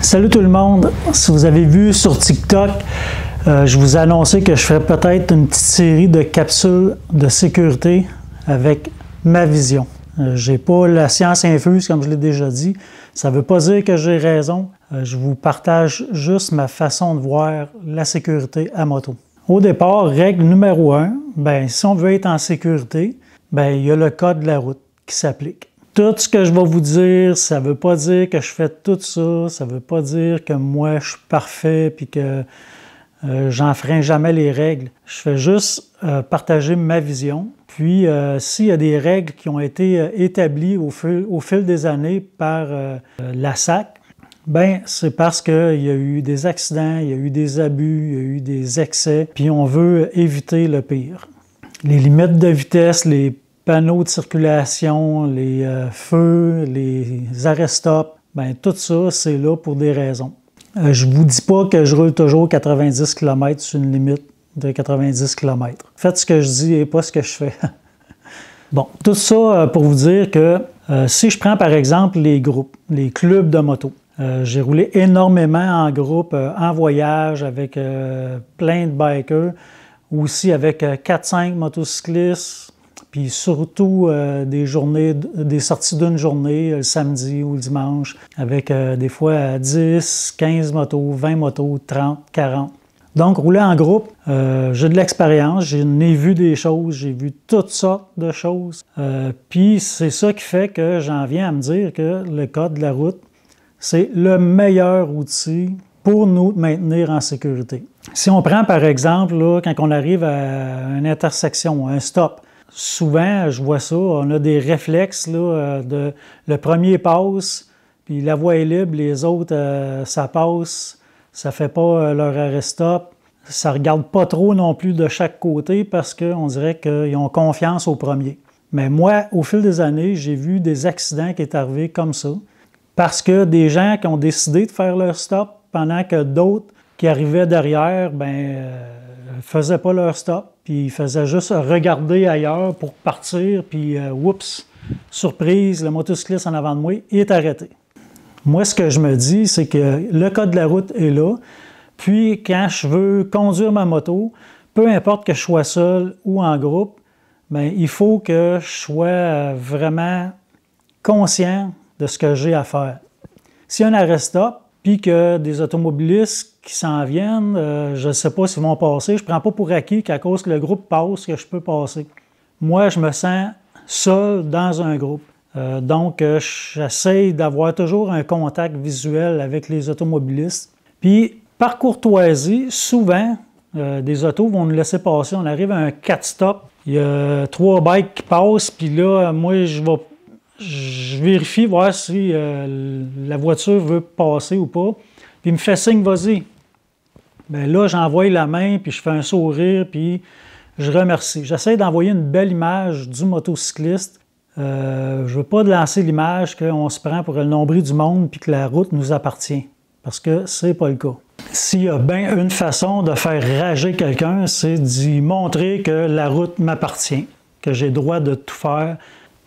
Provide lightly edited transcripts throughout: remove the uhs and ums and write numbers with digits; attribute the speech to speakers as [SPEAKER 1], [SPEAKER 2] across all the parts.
[SPEAKER 1] Salut tout le monde! Si vous avez vu sur TikTok, je vous ai annoncé que je ferais peut-être une petite série de capsules de sécurité avec ma vision. Je n'ai pas la science infuse, comme je l'ai déjà dit. Ça ne veut pas dire que j'ai raison. Je vous partage juste ma façon de voir la sécurité à moto. Au départ, règle numéro 1, si on veut être en sécurité, il y a le code de la route qui s'applique. Tout ce que je vais vous dire, ça ne veut pas dire que je fais tout ça, ça ne veut pas dire que moi je suis parfait et que j'enfreins jamais les règles. Je fais juste partager ma vision. Puis, s'il y a des règles qui ont été établies au fil des années par la SAC, c'est parce qu'il y a eu des accidents, il y a eu des abus, il y a eu des excès, puis on veut éviter le pire. Les limites de vitesse, les panneaux de circulation, les feux, les arrêts-stop, tout ça, c'est là pour des raisons. Je ne vous dis pas que je roule toujours 90 km sur une limite de 90 km. Faites ce que je dis et pas ce que je fais. Bon, tout ça pour vous dire que si je prends par exemple les groupes, les clubs de moto, j'ai roulé énormément en groupe, en voyage avec plein de bikers, aussi avec 4-5 motocyclistes, puis surtout des sorties d'une journée, le samedi ou le dimanche, avec des fois 10, 15 motos, 20 motos, 30, 40. Donc, rouler en groupe, j'ai de l'expérience, j'ai vu des choses, j'ai vu toutes sortes de choses. Puis c'est ça qui fait que j'en viens à me dire que le code de la route, c'est le meilleur outil pour nous maintenir en sécurité. Si on prend par exemple, là, quand on arrive à une intersection, un stop, souvent, je vois ça, on a des réflexes, là, le premier passe, puis la voie est libre, les autres, ça passe, ça ne fait pas leur arrêt-stop. Ça ne regarde pas trop non plus de chaque côté parce qu'on dirait qu'ils ont confiance au premier. Mais moi, au fil des années, j'ai vu des accidents qui sont arrivés comme ça parce que des gens qui ont décidé de faire leur stop pendant que d'autres qui arrivaient derrière, ne faisaient pas leur stop, puis ils faisaient juste regarder ailleurs pour partir, puis oups, surprise, le motocycliste en avant de moi, il est arrêté. Moi, ce que je me dis, c'est que le code de la route est là, puis quand je veux conduire ma moto, peu importe que je sois seul ou en groupe, il faut que je sois vraiment conscient de ce que j'ai à faire. S'il y a un arrêt-stop, puis que des automobilistes qui s'en viennent, je ne sais pas s'ils vont passer. Je ne prends pas pour acquis qu'à cause que le groupe passe, que je peux passer. Moi, je me sens seul dans un groupe. Donc, j'essaie d'avoir toujours un contact visuel avec les automobilistes. Puis, par courtoisie, souvent, des autos vont nous laisser passer. On arrive à un 4-stop, il y a 3 bikes qui passent, puis là, moi, je vérifie, voir si la voiture veut passer ou pas. Puis il me fait signe, vas-y. Là, j'envoie la main, puis je fais un sourire, puis je remercie. J'essaie d'envoyer une belle image du motocycliste. Je ne veux pas lancer l'image qu'on se prend pour le nombril du monde, puis que la route nous appartient. Parce que c'est pas le cas. S'il y a bien une façon de faire rager quelqu'un, c'est d'y montrer que la route m'appartient, que j'ai le droit de tout faire,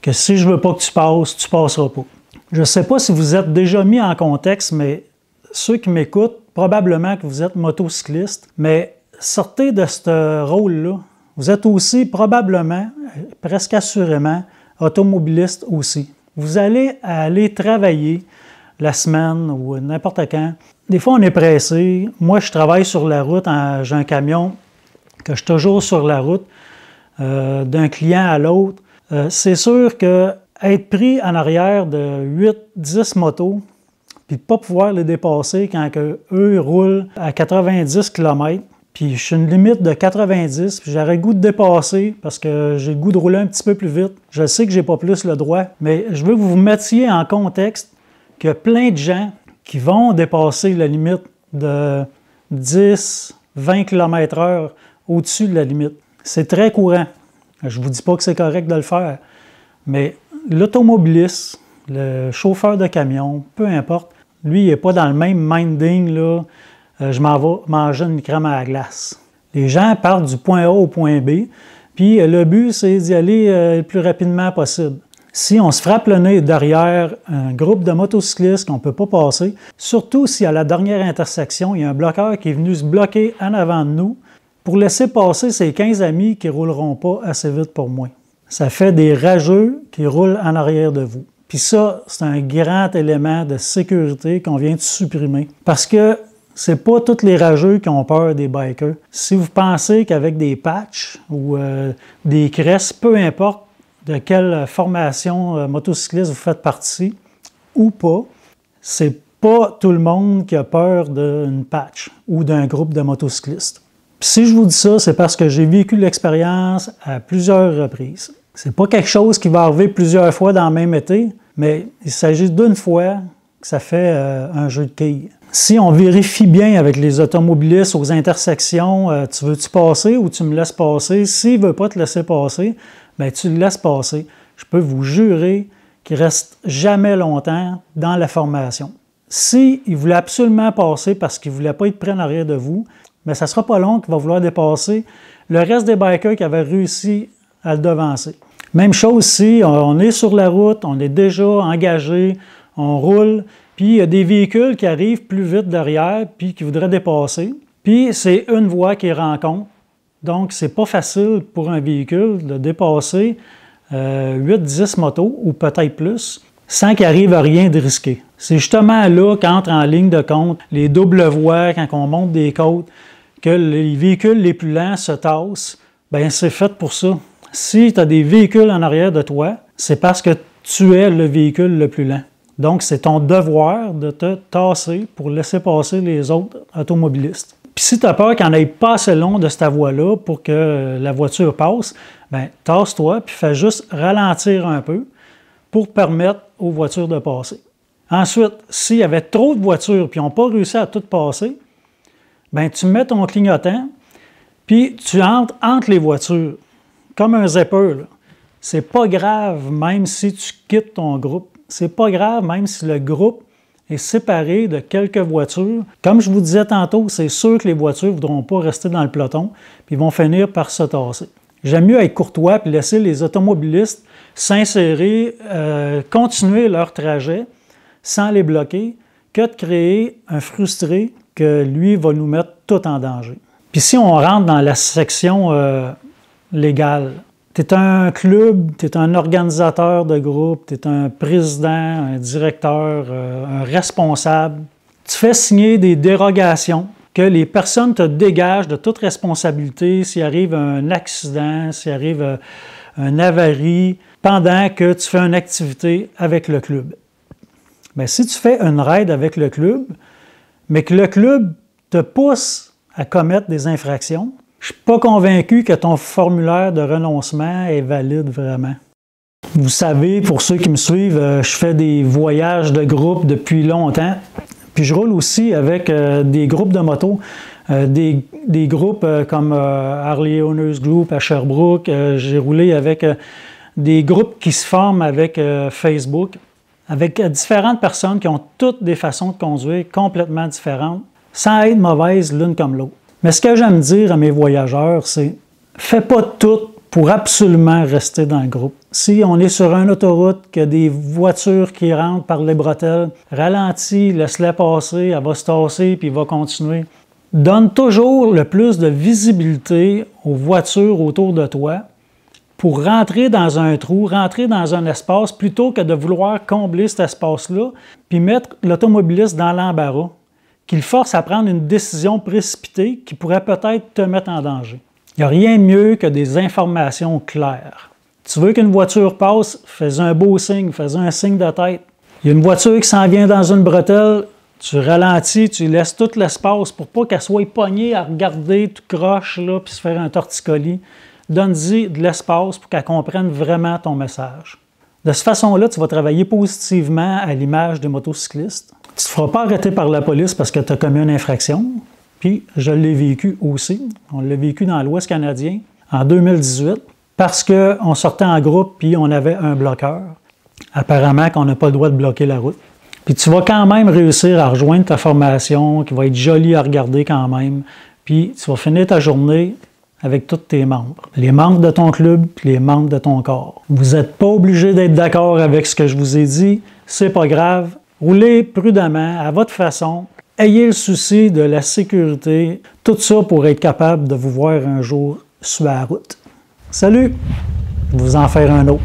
[SPEAKER 1] que si je ne veux pas que tu passes, tu ne passeras pas. Je ne sais pas si vous êtes déjà mis en contexte, mais ceux qui m'écoutent, probablement que vous êtes motocycliste, mais sortez de ce rôle-là. Vous êtes aussi probablement, presque assurément, automobiliste aussi. Vous allez aller travailler la semaine ou n'importe quand. Des fois, on est pressé. Moi, je travaille sur la route, j'ai un camion que je suis toujours sur la route, d'un client à l'autre. C'est sûr qu'être pris en arrière de 8-10 motos, puis de ne pas pouvoir les dépasser quand eux roulent à 90 km, puis je suis une limite de 90, puis j'aurais le goût de dépasser parce que j'ai le goût de rouler un petit peu plus vite. Je sais que je n'ai pas plus le droit, mais je veux que vous vous mettiez en contexte qu'il y a plein de gens qui vont dépasser la limite de 10-20 km/h au-dessus de la limite. C'est très courant. Je ne vous dis pas que c'est correct de le faire, mais l'automobiliste, le chauffeur de camion, peu importe, lui, il n'est pas dans le même minding, là, je m'en vais manger une crème à la glace. Les gens partent du point A au point B, puis le but, c'est d'y aller le plus rapidement possible. Si on se frappe le nez derrière un groupe de motocyclistes qu'on ne peut pas passer, surtout si à la dernière intersection, il y a un bloqueur qui est venu se bloquer en avant de nous pour laisser passer ses 15 amis qui ne rouleront pas assez vite pour moi. Ça fait des rageux qui roulent en arrière de vous. Puis ça, c'est un grand élément de sécurité qu'on vient de supprimer. Parce que c'est pas tous les rageux qui ont peur des bikers. Si vous pensez qu'avec des patchs ou des cresses, peu importe de quelle formation motocycliste vous faites partie ou pas, c'est pas tout le monde qui a peur d'une patch ou d'un groupe de motocyclistes. Puis si je vous dis ça, c'est parce que j'ai vécu l'expérience à plusieurs reprises. C'est pas quelque chose qui va arriver plusieurs fois dans le même été, mais il s'agit d'une fois que ça fait un jeu de quilles. Si on vérifie bien avec les automobilistes aux intersections, tu veux-tu passer ou tu me laisses passer? S'il ne veut pas te laisser passer, bien, tu le laisses passer. Je peux vous jurer qu'il ne reste jamais longtemps dans la formation. S'il voulait absolument passer parce qu'il ne voulait pas être près en arrière de vous, bien, ça ne sera pas long qu'il va vouloir dépasser le reste des bikers qui avaient réussi à le devancer. Même chose si on est sur la route, on est déjà engagé, on roule, puis il y a des véhicules qui arrivent plus vite derrière, puis qui voudraient dépasser. Puis c'est une voie qu'ils rencontrent. Donc, c'est pas facile pour un véhicule de dépasser 8-10 motos, ou peut-être plus, sans qu'il arrive à rien de risqué. C'est justement là qu'entre en ligne de compte les doubles voies, quand on monte des côtes, que les véhicules les plus lents se tassent. Bien, c'est fait pour ça. Si tu as des véhicules en arrière de toi, c'est parce que tu es le véhicule le plus lent. Donc, c'est ton devoir de te tasser pour laisser passer les autres automobilistes. Puis si tu as peur qu'il n'y en ait pas assez long de cette voie-là pour que la voiture passe, bien, tasse-toi puis fais juste ralentir un peu pour permettre aux voitures de passer. Ensuite, s'il y avait trop de voitures puis ils n'ont pas réussi à tout passer, bien, tu mets ton clignotant puis tu entres entre les voitures, comme un zipper. C'est pas grave même si tu quittes ton groupe. C'est pas grave même si le groupe est séparé de quelques voitures. Comme je vous disais tantôt, c'est sûr que les voitures ne voudront pas rester dans le peloton, puis ils vont finir par se tasser. J'aime mieux être courtois et laisser les automobilistes s'insérer, continuer leur trajet sans les bloquer, que de créer un frustré que lui va nous mettre tout en danger. Puis si on rentre dans la section légale, tu es un club, tu es un organisateur de groupe, tu es un président, un directeur, un responsable. Tu fais signer des dérogations que les personnes te dégagent de toute responsabilité s'il arrive un accident, s'il arrive une avarie, pendant que tu fais une activité avec le club. Bien, si tu fais une raid avec le club, mais que le club te pousse à commettre des infractions, je ne suis pas convaincu que ton formulaire de renoncement est valide vraiment. Vous savez, pour ceux qui me suivent, je fais des voyages de groupe depuis longtemps. Puis je roule aussi avec des groupes de motos, des groupes comme Harley Owners Group à Sherbrooke. J'ai roulé avec des groupes qui se forment avec Facebook, avec différentes personnes qui ont toutes des façons de conduire complètement différentes, sans être mauvaises l'une comme l'autre. Mais ce que j'aime dire à mes voyageurs, c'est « fais pas tout pour absolument rester dans le groupe. Si on est sur une autoroute, qu'il y a des voitures qui rentrent par les bretelles, ralentis, laisse-la passer, elle va se tasser puis il va continuer. Donne toujours le plus de visibilité aux voitures autour de toi pour rentrer dans un trou, rentrer dans un espace, plutôt que de vouloir combler cet espace-là puis mettre l'automobiliste dans l'embarras, qu'il force à prendre une décision précipitée qui pourrait peut-être te mettre en danger. Il n'y a rien de mieux que des informations claires. Tu veux qu'une voiture passe, fais un beau signe, fais un signe de tête. Il y a une voiture qui s'en vient dans une bretelle, tu ralentis, tu laisses tout l'espace pour pas qu'elle soit pognée à regarder tout croche là, puis se faire un torticolis. Donne-y de l'espace pour qu'elle comprenne vraiment ton message. De cette façon-là, tu vas travailler positivement à l'image des motocyclistes. Tu ne te feras pas arrêter par la police parce que tu as commis une infraction. Puis, je l'ai vécu aussi. On l'a vécu dans l'Ouest canadien en 2018 parce qu'on sortait en groupe puis on avait un bloqueur. Apparemment qu'on n'a pas le droit de bloquer la route. Puis tu vas quand même réussir à rejoindre ta formation qui va être jolie à regarder quand même. Puis tu vas finir ta journée avec tous tes membres. Les membres de ton club et les membres de ton corps. Vous n'êtes pas obligé d'être d'accord avec ce que je vous ai dit. C'est pas grave. Roulez prudemment, à votre façon. Ayez le souci de la sécurité. Tout ça pour être capable de vous voir un jour sur la route. Salut! Je vais vous en faire un autre.